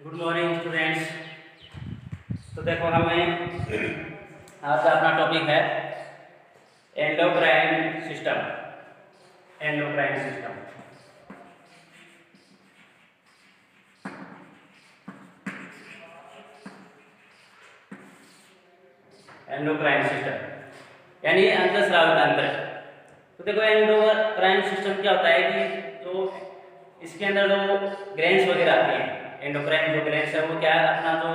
Good morning students. तो देखो हमें आज का अपना टॉपिक है endocrine system. Endocrine system endocrine system यानी अंतःस्रावी तंत्र। तो देखो एंडोक्राइन सिस्टम क्या होता है कि जो इसके अंदर जो ग्रैंड्स वगैरह आती हैं, एंडोक्राइन जो ग्रैंड्स है वो क्या है, अपना जो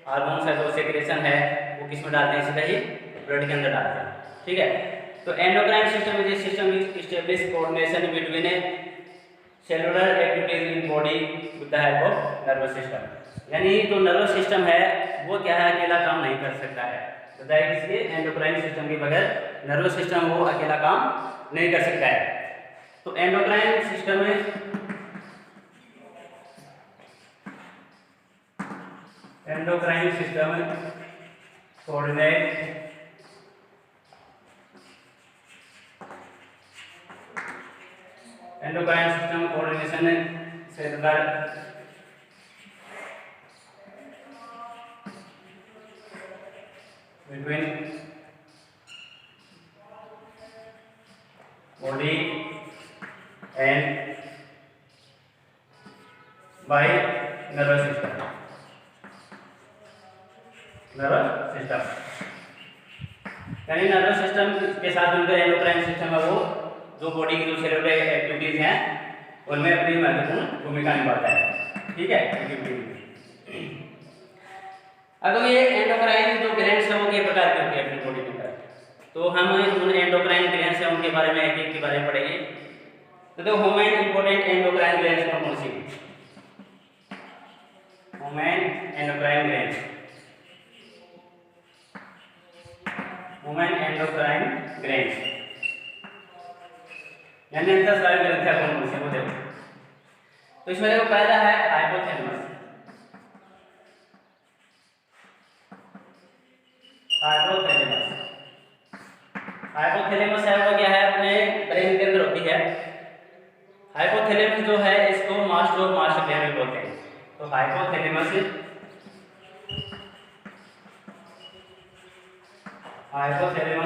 हार्मोन्स है, जो सेक्रेशन है वो किस में डालते हैं, सीधा ही ब्लड के अंदर डालते हैं। ठीक है। तो endocrine system is a system which establish coordination between A cellular activities in body with the help of nervous system. यानी जो नर्वस सिस्टम है वो क्या है, अकेला काम नहीं कर सकता है। बताया इसके एंडोक्राइन सिस्टम के बगैर नर्वस सिस्टम वो अकेला काम नहीं कर सकता है। तो एंडोक्राइन सिस्टम में endocrine system coordinate endocrine system coordination cellular between body and by nervous system. Nervous system यानी नर्वस सिस्टम के साथ मिलकर एंडोक्राइन सिस्टम है वो जो बॉडी की जो सेलुलर एक्टिविटीज हैं उनमें अपनी महत्वपूर्ण भूमिका निभाता है। ठीक है। अब ये एंडोक्राइन जो ग्लैंड्स है वो किस प्रकार की होती है अपनी बॉडी के अंदर, तो हम उन एंडोक्राइन ग्लैंड्स है उनके बारे में एक एक के बारे में पढ़ेंगे। तो देखो ह्यूमन इंपॉर्टेंट एंडोक्राइन ग्लैंड्स कौन सी है? Human endocrine glands, human endocrine glands यानी अंतःस्रावी ग्रंथियां कौन कौन सी है वो देखो। तो इसमें देखो पहला है हाइपोथैलेमस। हाइपोथैलेमस है वो क्या है, अपने ब्रेन के अंदर होती है। हाइपोथैलेमस जो है इसको मास्टर ऑफ मास्टर ग्लैंड बोलते हैं। तो हाइपोथैलेमस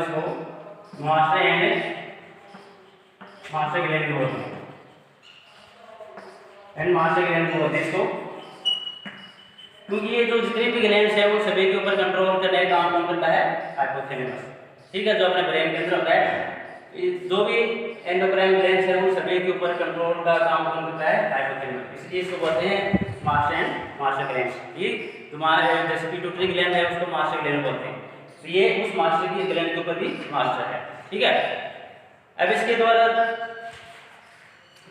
को मास्टर एंड मास्टर ग्लैंड बोलते हैं। एंड मास्टर ग्लैंड बोलते हैं इसको, क्योंकि ये जो जितने भी ग्लैंड्स है वो सभी के ऊपर कंट्रोल करने का काम कौन करता है? हाइपोथैलेमस। ठीक है। जो अपने ब्रेन के अंदर होता है, जो भी एंडोक्राइन ग्लैंड्स है वो सभी के ऊपर कंट्रोल का काम कौन करता है? हाइपोथैलेमस। इसलिए इसको बोलते हैं मास्टर एंड मास्टर ग्लैंड्स। ये तुम्हारे जैसे पिट्यूटरी ग्लैंड है उसको मास्टर ग्लैंड बोलते हैं, तो ये उस मास्टर की ग्लैंड के ऊपर भी मास्टर है। ठीक है। अब इसके द्वारा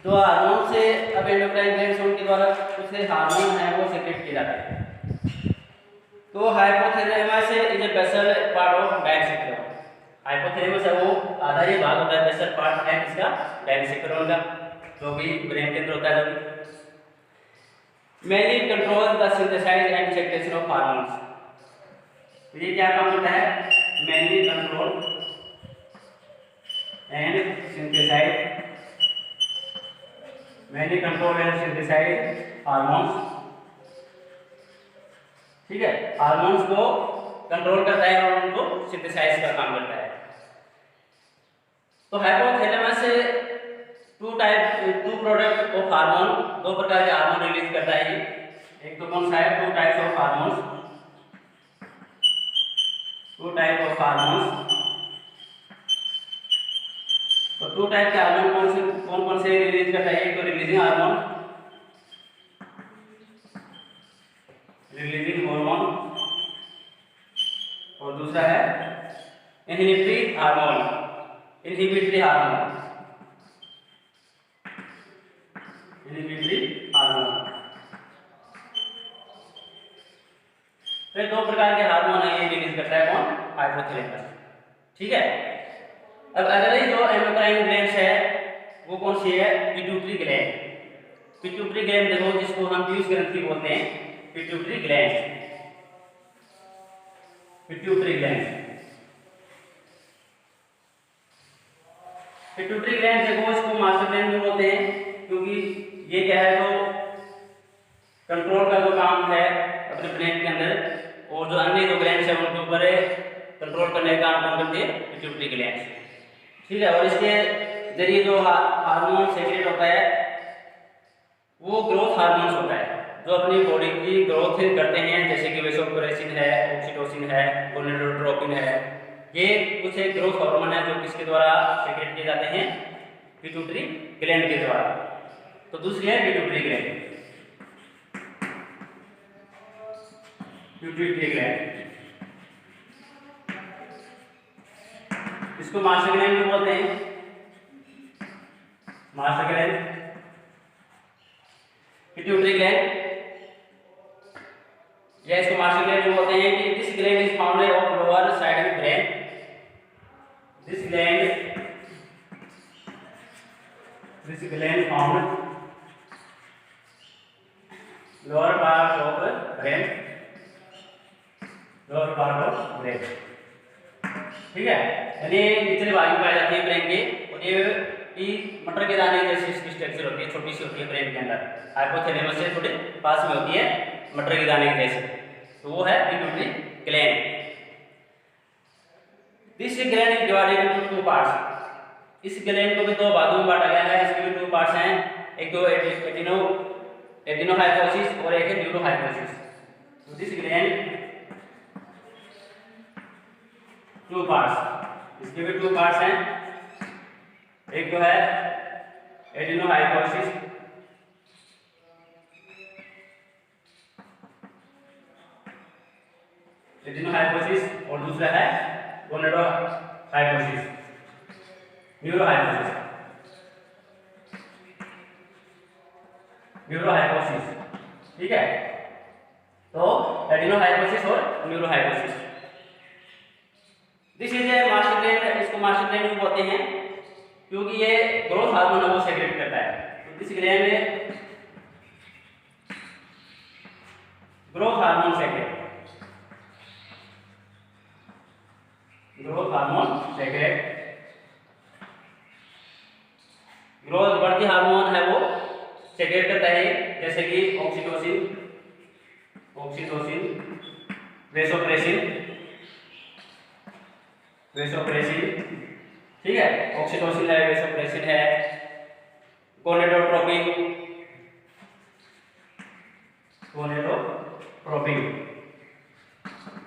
जो हार्मोन से अब एंडोक्राइन ग्लैंड्स उनके द्वारा कुछ हार्मोन है वो सेक्रेट किए जाते हैं। तो hypothalamus is a basal part of diencephalon. Hypothalamus है वो आधा ही भाग होता है, बेसल पार्ट है इसका डायनेसिक्रोन का, जो भी ब्रेन के अंदर होता है। जो mainly control the synthesize and secretion of hormones. ये क्या काम करता है? Mainly control and synthesize, mainly control and synthesize hormones. ठीक है। हार्मोन्स को कंट्रोल करता है और उनको सिंथेसाइज का काम करता है। तो hypothalamus two product of hormone, दो प्रकार के हार्मोन रिलीज करता है। एक तो कौन सा है? Two types of hormones. Two type of hormones. तो टू टाइप के हार्मोन कौन कौन से रिलीज करता है? एक तो रिलीजिंग हार्मोन, रिलीजिंग हार्मोन, और दूसरा है inhibitory hormone. Inhibitory hormone, inhibitory hormone. तो दो प्रकार के हार्मोन है ये रिलीज करता है कौन? हाइपोथैलेमस। ठीक है। अब अगली जो एंडोक्राइन ग्लैंड्स है वो कौन सी है? Pituitary gland. पिट्यूटरी ग्लैंड देखो, जिसको हम पीयूष ग्रंथि बोलते हैं, pituitary gland. Pituitary gland, pituitary gland देखो इसको मास्टर ग्लैंड भी बोलते हैं, क्योंकि ये क्या है, तो कंट्रोल का जो काम है अपने ब्रेन के अंदर, और जो अन्य जो ग्लैंड्स है उनके ऊपर कंट्रोल करने का काम कौन करती है? Pituitary gland. ठीक है। और इसके जरिए जो हार्मोन सेक्रेट होता है वो ग्रोथ हार्मोन्स होता है, जो अपनी बॉडी की ग्रोथ करते हैं, जैसे कि वेसोप्रेसिन है, ऑक्सीटोसिन है, गोनेडोट्रोपिन है। ये कुछ एक ग्रोथ हार्मोन है जो किसके द्वारा सेक्रेट किए जाते हैं? पिट्यूटरी ग्लैंड के द्वारा। तो दूसरी है पिट्यूटरी ग्लैंड। पिट्यूटरी ग्लैंड, इसको मास्टर ग्लैंड भी बोलते हैं। मास्टर ग्लैंड, पिट्यूटरी ग्लैंड, या इसको मास्टर ग्लैंड भी बोलते हैं। कि this gland is found of lower side of brain. This gland found lower part of brain, lower part of brain. ठीक है। यानी निचले भाग में पाई जाती है ब्रेन के, और ये मटर के दाने जैसी इसकी स्ट्रक्चर होती है, छोटी सी होती है ब्रेन के अंदर, हाइपोथैलेमस से थोड़े पास में होती है, मटर के दाने के जैसे। तो वो है pituitary gland. This gland is divided into 2 parts. इस ग्लैंड को भी 2 भागों में बांटा गया है। इसके भी 2 पार्ट्स हैं, एक तो एडिनोहाइपोफिसिस और एक है न्यूरोहाइपोफिसिस। तो दिस ग्लैंड 2 पार्ट्स, इसके भी 2 पार्ट्स हैं। एक तो है एडिनोहाइपोफिसिस, एडिनोहाइपोफिसिस, और दूसरा है गोनेडोहाइपोफिसिस, न्यूरोहाइपोफिसिस। न्यूरोहाइपोफिसिस, ठीक है। तो एडिनोहाइपोफिसिस और neurohypophysis. This is a master gland. इसको मास्टर ग्लैंड भी बोलते हैं क्योंकि ये ग्रोथ हार्मोन को सेक्रेट करता है। तो दिस ग्लैंड में growth hormone secret, growth hormone secret, growth बढ़ती हार्मोन है वो सेक्रेट करता है, जैसे कि ऑक्सीटोसिन, वेसोप्रेसिन, ठीक है। ऑक्सीटोसिन है, वेसोप्रेसिन है, गोनेडोट्रोपिन,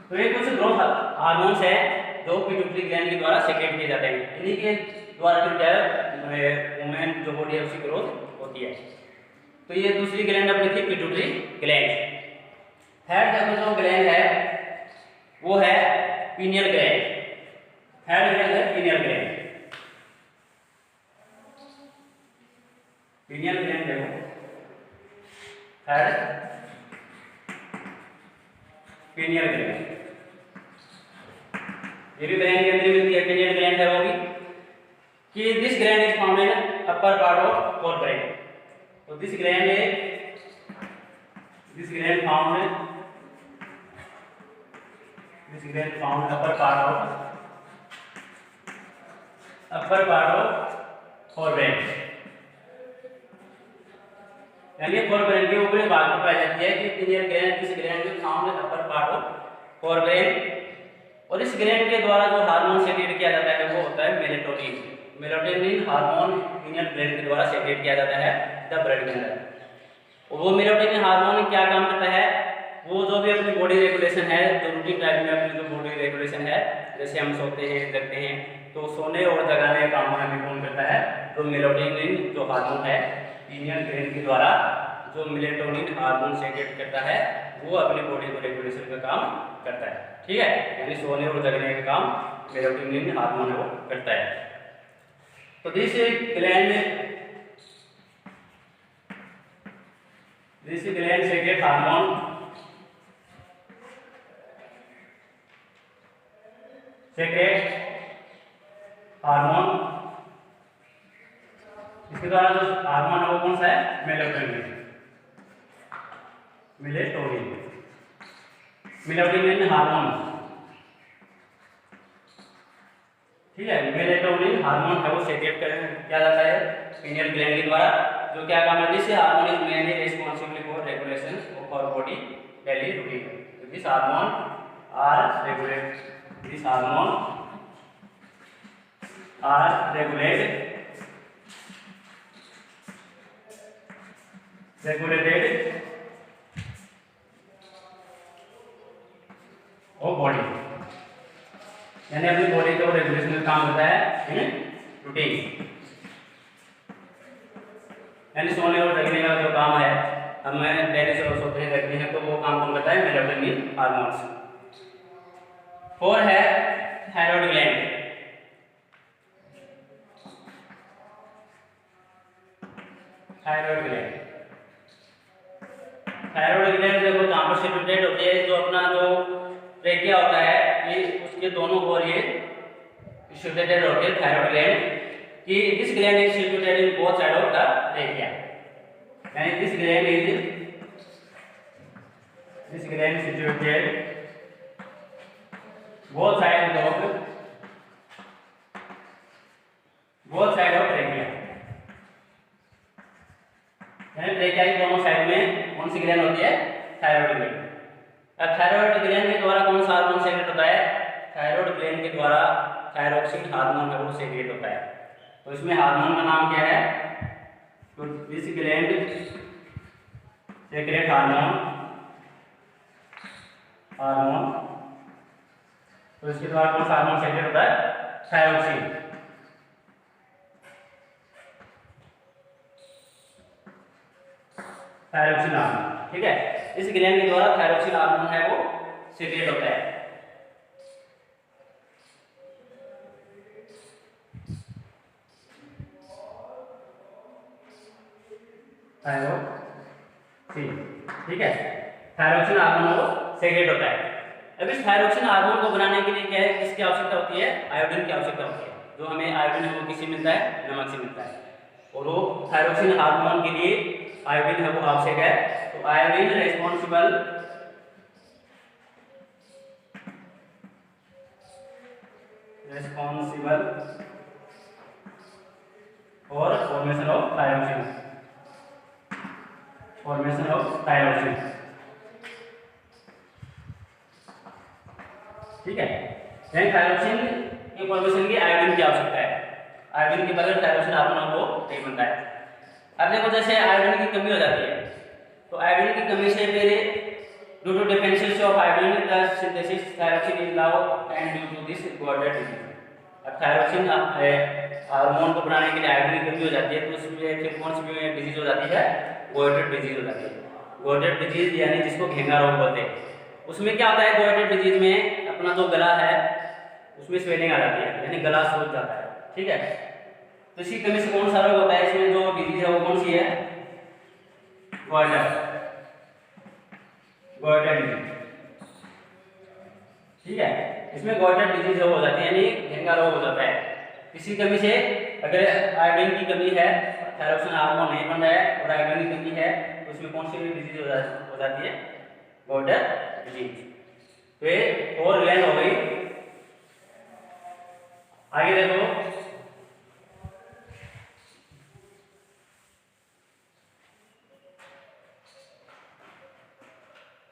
तो ये कुछ ग्रोथ हार्मोन्स है जो पिट्यूटरी ग्लैंड के द्वारा सेक्रेट किए जाते हैं। इन्हीं के द्वारा फिर क्या है वुमेन जो बॉडी है उसकी ग्रोथ होती है। तो ये दूसरी ग्लैंड अपनी थी पिट्यूटरी ग्लैंड। थर्ड जो ग्लैंड है वो है पीनियल ग्लैंड। थर्ड ग्लैंड है पीनियल ग्लैंड। पीनियल ग्लैंड देखो, थर्ड पीनियल ग्लैंड, ये भी ब्रेन के अंदर मिलती है। पीनियल ग्लैंड है वो भी कि this gland is found in upper part of forebrain. तो this gland found upper part of forebrain, यानी फोर ब्रेन के ऊपरी भाग में पाई जाती है कि pineal gland, this gland is found in upper part of forebrain. और इस ग्लैंड के द्वारा जो हार्मोन सेक्रेट किया जाता है वो होता है melatonin. Melatonin hormone pineal gland के द्वारा सेक्रेट किया जाता है द ब्लड के अंदर। और वो मेलेटोनिन हार्मोन क्या काम करता है, वो जो भी अपनी बॉडी रेगुलेशन है, जो रूटीन टाइप में अपनी जो बॉडी रेगुलेशन है, जैसे हम सोते हैं जगते हैं, तो सोने और जगाने का काम हमें कौन करता है, तो मेलेटोनिन जो हार्मोन है पीनियल ग्लैंड के द्वारा जो मेलेटोनिन हार्मोन सेक्रेट करता है वो अपनी बॉडी को रेगुलेशन का काम करता है। ठीक है, यानी सोने और जगने का काम मेलेटोनिन हार्मोन है वो करता है। तो दिस ग्लैंड सेक्रेट हार्मोन, इसके द्वारा जो हार्मोन है वो कौन सा है, मेलेटोनिन। मेलेटोनिन हार्मोन, ठीक है। मेलेटोनिन हार्मोन है वो सेक्रेट किया जाता है पीनियल ग्लैंड के द्वारा, जो क्या काम है, this hormone is mainly responsible for regulation for body daily routine. This hormone are regulated. This hormone are regulated of body, यानी अपनी बॉडी को रेगुलेशन का काम करता है इन रूटीन। यानी सोने और जगने का जो काम है हमें डेली से सोते हैं करते हैं, तो वो काम कौन करता है? Melatonin hormones. 4 है थायराइड ग्लैंड। थायराइड ग्लैंड देखो कहाँ पर सिचुएटेड होती है? जो अपना जो ट्रेकिया होता है ये उसके दोनों ओर ये सिचुएटेड होती है थायराइड ग्लैंड कि this gland is situated in both side of the trachea. यानी this gland situated both side of trachea. यानी ट्रेकिया की दोनों साइड में कौन सी ग्लैंड होती है? Thyroid gland. अब थायराइड ग्लैंड के द्वारा कौन सा हार्मोन सेक्रेट होता है? थायराइड ग्लैंड के द्वारा थायरोक्सिन हार्मोन है वो सेक्रेट होता है। तो इसमें हार्मोन का नाम क्या है? तो दिस ग्लैंड सेक्रेट हार्मोन तो इसके द्वारा कौन सा हार्मोन सेक्रेट होता है? थायरोक्सिन। हार्मोन, ठीक है। इस ग्लैंड के द्वारा थायरोक्सिन हार्मोन है वो सेक्रेट होता है। थायरोक्सिन, ठीक है। थायरोक्सिन हार्मोन वो सेक्रेट होता है। अब इस थायरोक्सिन हार्मोन को बनाने के लिए क्या है? किसकी आवश्यकता होती है? आयोडीन की आवश्यकता होती है। जो हमें आयोडीन है वो किससे मिलता है? नमक से मिलता है। और वो थायरोक्सिन हार्मोन के लिए आयोडीन है वो आवश्यक है। तो आयोडीन रेस्पॉन्सिबल और फॉर्मेशन ऑफ थायरोक्सिन, ठीक है। यानी थायरोक्सिन की फॉर्मेशन की आयोडीन की आवश्यकता है। आयोडीन के बगैर थायरोक्सिन हार्मोन वो नहीं बनता है। अब देखो जैसे आयोडीन की कमी हो जाती है तो आयोडीन की कमी से फिर due to deficiency of iodine the synthesis thyroxine is low and due to this गॉर्डेड डिजीज। अब थायरोक्सिन हार्मोन को बनाने के लिए आयोडीन की कमी हो जाती है तो उसमें फिर कौन सी डिजीज हो जाती है? गॉर्डेड डिजीज हो जाती है। गॉर्डेड डिजीज यानी जिसको घेंगा रोग बोलते हैं। उसमें क्या होता है? गॉर्डेड डिजीज में अपना जो गला है उसमें स्वेलिंग आ जाती है, यानी गला सूज जाता है, ठीक है। तो इसी कमी से कौन सा रोग होता है? इसमें जो डिजीज है वो कौन सी है? गॉर्डेड डिजीज, ठीक है। इसमें गॉर्डेड डिजीज हो जाती है, यानी घेंगा रोग हो जाता है। इसी कमी से अगर आयोडीन की कमी है, थायरोक्सिन हार्मोन नहीं बन रहा है और आयोडीन की कमी है तो उसमें कौन सी डिजीज हो जाती है? गॉर्डेड डिजीज। तो ये और ग्लैंड हो गई। आगे देखो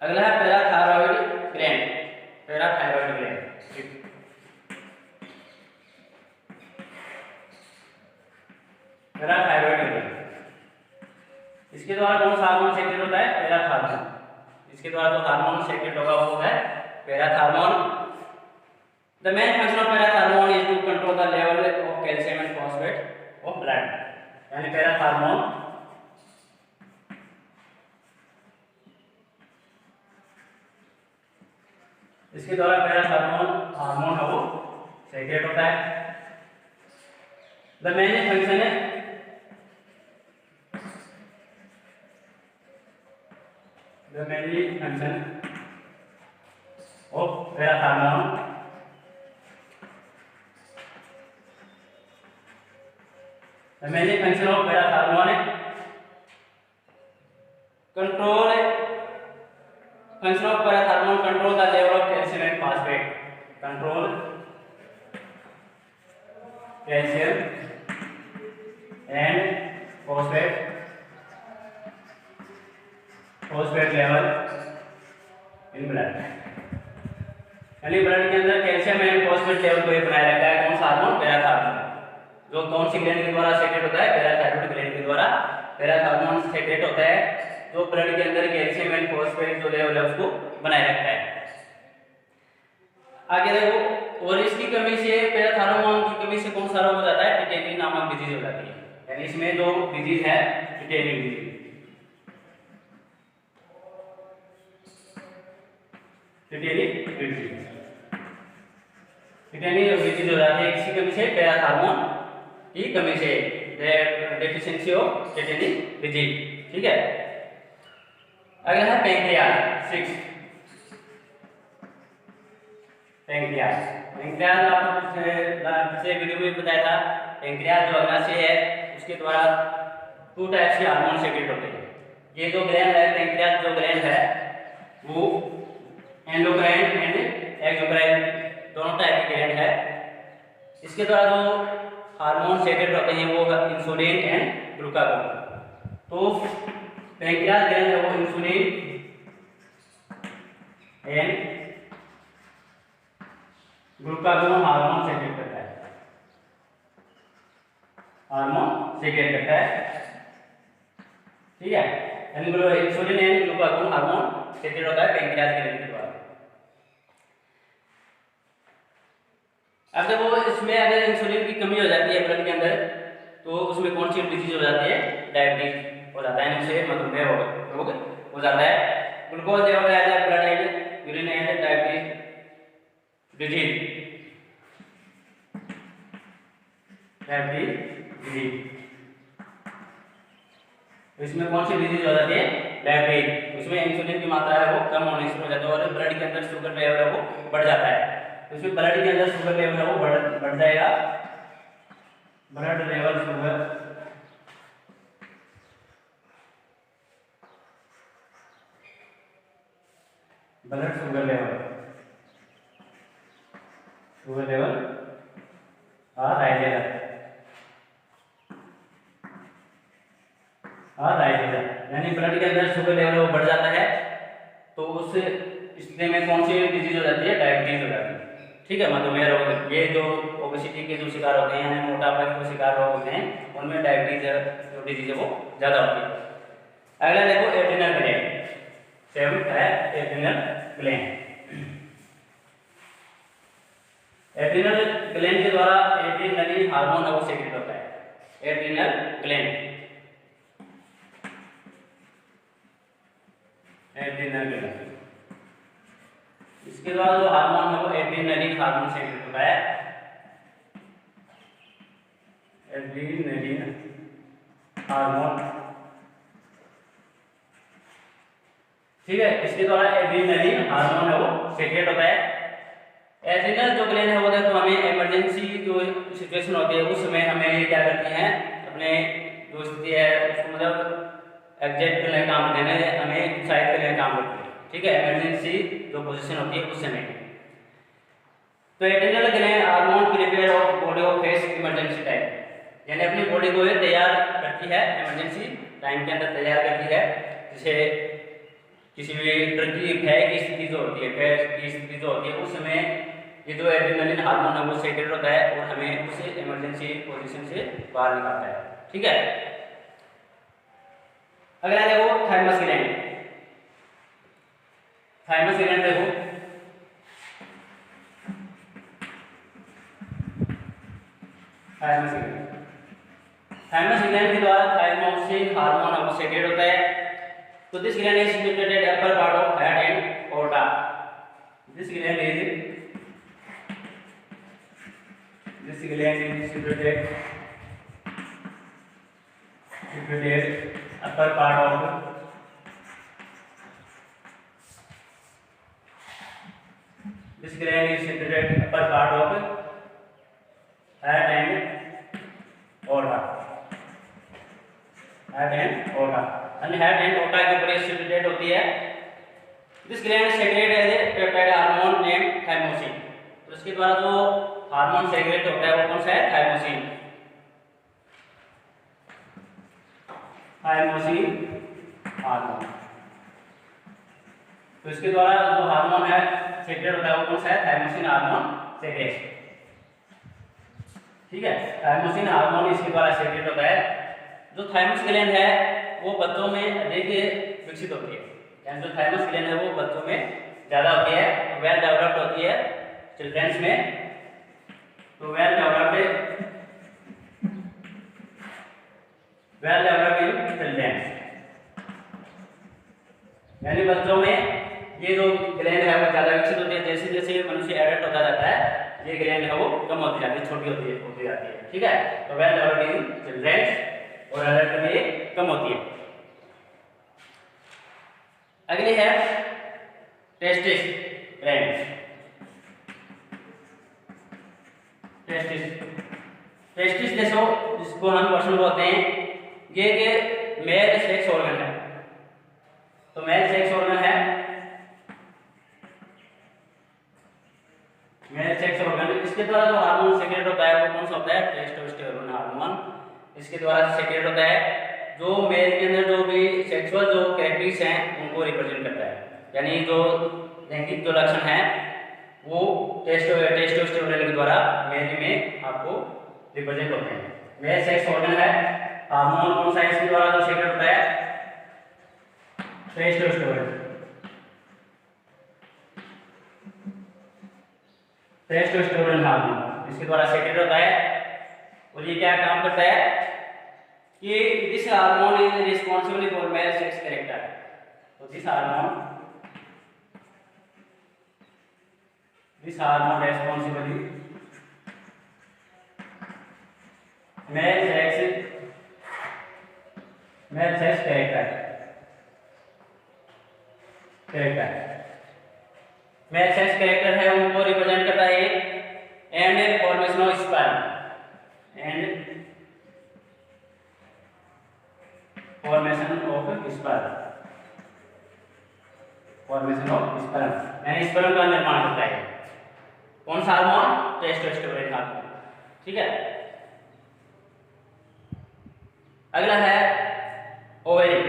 अगला है parathyroid gland. Parathyroid gland, parathyroid gland, इसके द्वारा कौन सा हार्मोन सेक्रेट होता है? पैराथायरॉइड। इसके द्वारा जो हार्मोन सेक्रेट होगा वो है parathyroid. The main function of parathyroid is to control the level of calcium and phosphate of blood. यानी पैराथायरॉइड इसके द्वारा पैराथायरॉइड हार्मोन है वो सेक्रेट होता है। द मेन फंक्शन है the main function of parathormone the main function of parathormone control function of parathormone control the level of calcium and phosphate, control calcium and phosphate phosphate level in blood, यानी blood के अंदर calcium and phosphate level को बनाए रखता है कौन सा hormone, parathyroid, जो कौन सी ग्लैंड के द्वारा सेक्रेट होता है, पैराथायरॉयड ग्लैंड के द्वारा पैराथायरॉयड सेक्रेट होता है, जो ब्लड के अंदर कैल्शियम एंड फॉस्फेट जो लेवल है उसको बनाए रखता है। आगे देखो, और इसकी कमी से, पैराथायरॉयड की कमी से कौन सा रोग हो जाता है, टिटेनी नामक डिजीज हो जाती है, यानी इसमें जो डिजीज है टिटेनी डिजीज, टिटेनी डिजीज हो जाती है किसी कमी से, पैराथायरॉयड की कमी से, डेफिशिएंसी ऑफ टिटेनी डिजीज। ठीक है, अगला है पैंक्रियाज 6। पैंक्रियाज आपको पिछले वीडियो में बताया था, पैंक्रियाज जो अग्नाशय है उसके द्वारा 2 टाइप के हार्मोन सेक्रेट होते हैं। ये जो ग्लैंड है, पैंक्रियाज जो ग्लैंड है वो एंडोक्राइन एंड एक्सोक्राइन दोनों टाइप की ग्लैंड है। इसके द्वारा जो हार्मोन सेक्रेट होते हैं वो इंसुलिन एंड ग्लूकागोन। तो पैंक्रियाज ग्लैंड है वो insulin and glucagon hormone secret करता है, हार्मोन सेक्रेट करता है। ठीक है, insulin and glucagon hormone secret होता है पैंक्रियाज ग्लैंड के द्वारा। अब देखो, इसमें अगर इंसुलिन की कमी हो जाती है ब्लड के अंदर तो उसमें कौन सी डिजीज हो जाती है, डायबिटीज हो जाता है, इनसे मधुमेह रोग हो जाता है। ग्लूकोज लेवल आ जाए blood and urine and diabetes disease, इसमें कौन सी डिजीज हो जाती है, डायबिटीज। उसमें इंसुलिन की मात्रा है वो कम होने से हो जाती है और ब्लड के अंदर शुगर लेवल है वो बढ़ जाता है। उसमें ब्लड के अंदर शुगर लेवल है वो बढ़ जाएगा, ब्लड लेवल शुगर राइजेगा, यानी ब्लड के अंदर शुगर लेवल वो बढ़ जाता है तो उस स्थिति में कौन सी डिजीज हो जाती है, डायबिटीज हो जाती है। ठीक है, मधुमेह रोग, ये जो ओबेसिटी के जो शिकार होते हैं, यानी मोटापा के जो शिकार रोग होते हैं उनमें डायबिटीज जो डिजीज है वो ज़्यादा होती है। अगला देखो, एड्रिनल ग्लैंड 7 है एड्रिनल ग्लैंड। एड्रिनल ग्लैंड के द्वारा एड्रिनलिन हार्मोन है वो सेक्रेट होता है, एड्रिनल ग्लैंड, एड्रिनल ग्लैंड, इसके द्वारा जो हार्मोन है वो एड्रिनलिन हार्मोन सेक्रेट होता है, एड्रिनलिन हार्मोन। ठीक है, इसके द्वारा एड्रिनलिन हार्मोन है वो सेक्रेट होता है। एड्रिनल जो ग्लैंड है वो देखो, हमें इमरजेंसी जो सिचुएशन होती है उस समय हमें ये क्या करती हैं, अपने जो स्थिति है उसको मतलब एग्जैक्ट करने का काम देने, हमें उत्साहित करने का काम करती है। ठीक है, इमरजेंसी जो पोजीशन होती है उस समय। तो adrenal gland hormone prepare of body of face emergency time, यानी अपनी बॉडी को ये तैयार करती है, इमरजेंसी टाइम के अंदर तैयार करती है, जैसे किसी भी डर की भय की स्थिति जो होती है, भय की स्थिति जो होती है उस समय ये जो एड्रिनलिन हार्मोन है वो सेक्रेट होता है और हमें उस इमरजेंसी पोजीशन से बाहर निकालता है। ठीक है, अगला देखो थाइमस ग्लैंड। थाइमस ग्लैंड देखो, थाइमस ग्लैंड के द्वारा थाइमोसिन हार्मोन है वो सेक्रेट होता है। तो this gland is situated upper part of head and aorta. This gland is situated upper part of this gland is situated upper part of head and aorta. Head and aorta. And head and aorta के ऊपर situated होती है. This gland secretes as a peptide hormone named thymosin. तो इसके द्वारा जो hormone secret होता है वो कौन सा है? थाइमोसिन. Thymosin hormone. तो इसके द्वारा जो हार्मोन है सेक्रेट होता है वो कौन सा है, थायमासिन हार्मोन सेक्रेट। ठीक है, थायमासिन हार्मोन इसके द्वारा सेक्रेट होता है। जो थाइमस ग्लैंड है वो बच्चों में अधिक विकसित होती है, यानी जो थाइमस ग्लैंड है वो बच्चों में ज़्यादा होती है, वेल डेवलप्ड होती है चिल्ड्रंस में। तो वेल डेवलप्ड इन चिल्ड्रंस, यानी बच्चों में ये जो ग्लैंड है वो ज़्यादा विकसित होती है। जैसे जैसे मनुष्य एडल्ट होता जाता है ये ग्लैंड है वो कम होती जाती है, छोटी होती जाती है। ठीक है, तो वेल डेवलप्ड इन चिल्ड्रंस और एडल्ट में ये कम होती है। अगली है टेस्टिस ग्लैंड। टेस्टिस जिसको हम पर्सन बोलते हैं, ये मेल सेक्स ऑर्गन है। तो मेल सेक्स ऑर्गन है, मेल सेक्स ऑर्गन। इसके द्वारा जो हार्मोन सेक्रेट होता है वो कौन सा होता है, टेस्टोस्टेरोन हार्मोन इसके द्वारा सेक्रेट होता है, जो मेल के अंदर जो भी सेक्सुअल जो कैरेक्टरिस्टिक्स हैं उनको रिप्रेजेंट करता है। यानी जो लैंगिक जो लक्षण है वो टेस्टोस्टेरोन के द्वारा मेल में आपको रिप्रेजेंट होते हैं। मेल सेक्स ऑर्गन है, हार्मोन कौन सा है इसके द्वारा जो सेक्रेट होता है, टेस्टोस्टेरोन। टेस्टोस्टेरोन हार्मोन इसके द्वारा सेक्रेट होता है। और ये क्या काम करता है कि this hormone is responsible for male sex character. तो this hormone responsible male sex character. Male sex character है उनको रिप्रेजेंट करता है एंड फॉर्मेशन ऑफ स्पर्म यानी स्पर्म का निर्माण करता है। कौन सा हार्मोन, टेस्टोस्टेरोन हार्मोन। ठीक है, अगला है ओवेरी।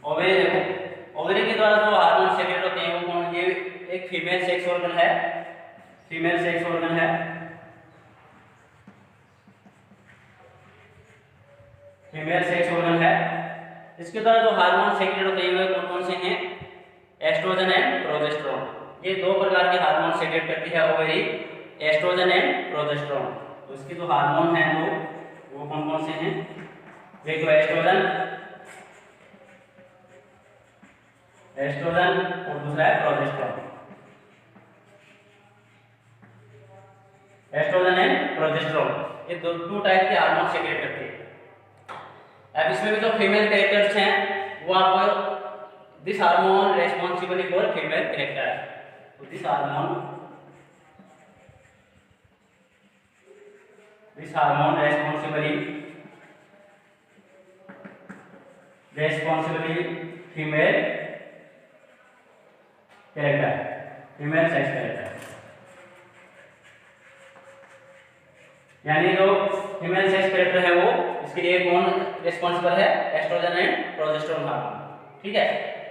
ओवेरी के द्वारा जो हार्मोन सेक्रेट होते हैं वो कौन, ये एक फीमेल सेक्स ऑर्गन है। फीमेल सेक्स ऑर्गन है, फीमेल सेक्स ऑर्गन है। इसके द्वारा जो हार्मोन सेक्रेट होते हैं वे कौन कौन से हैं, एस्ट्रोजन एंड प्रोजेस्टेरोन। ये दो प्रकार के हार्मोन सेक्रेट करती है ओवेरी, एस्ट्रोजन एंड प्रोजेस्टेरोन। तो इसके जो हार्मोन हैं वो कौन कौन से हैं, एक तो एस्ट्रोजन और दूसरा है प्रोजेस्टेरोन। एस्ट्रोजन एंड प्रोजेस्टेरोन ये टू टाइप के हार्मोन सेक्रेट करते हैं। अब इसमें भी जो फीमेल कैरेक्टर्स हैं वो आपको this hormone responsible for female character. तो this hormone responsibly female character, female sex character. यानी जो फीमेल सेक्स कैरेक्टर है वो इसके लिए कौन रिस्पॉन्सिबल है, एस्ट्रोजन एंड प्रोजेस्टेरोन हार्मोन। ठीक है,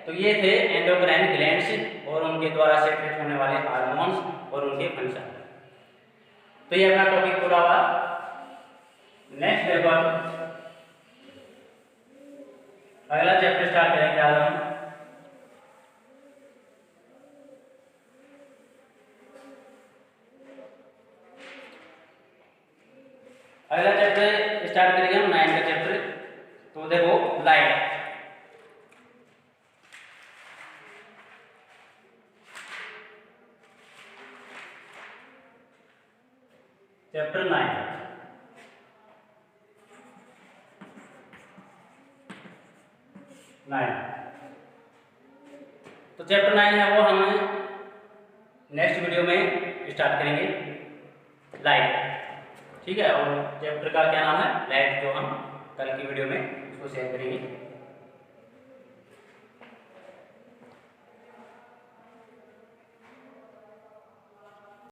तो ये थे एंडोक्राइन ग्लैंड्स और उनके द्वारा सेक्रेट होने वाले हार्मोन्स और उनके फंक्शन। तो ये अपना टॉपिक पूरा हुआ। नेक्स्ट पेपर अगला चैप्टर स्टार्ट करेंगे आज हम। अगला चैप्टर स्टार्ट करेंगे हम 9 का चैप्टर। तो देखो लाइट। चैप्टर 9 तो चैप्टर 9 है वो हम नेक्स्ट वीडियो में स्टार्ट करेंगे, लाइट। ठीक है, और चैप्टर का क्या नाम है, लाइट, जो हम कल की वीडियो में उसको शेयर करेंगे।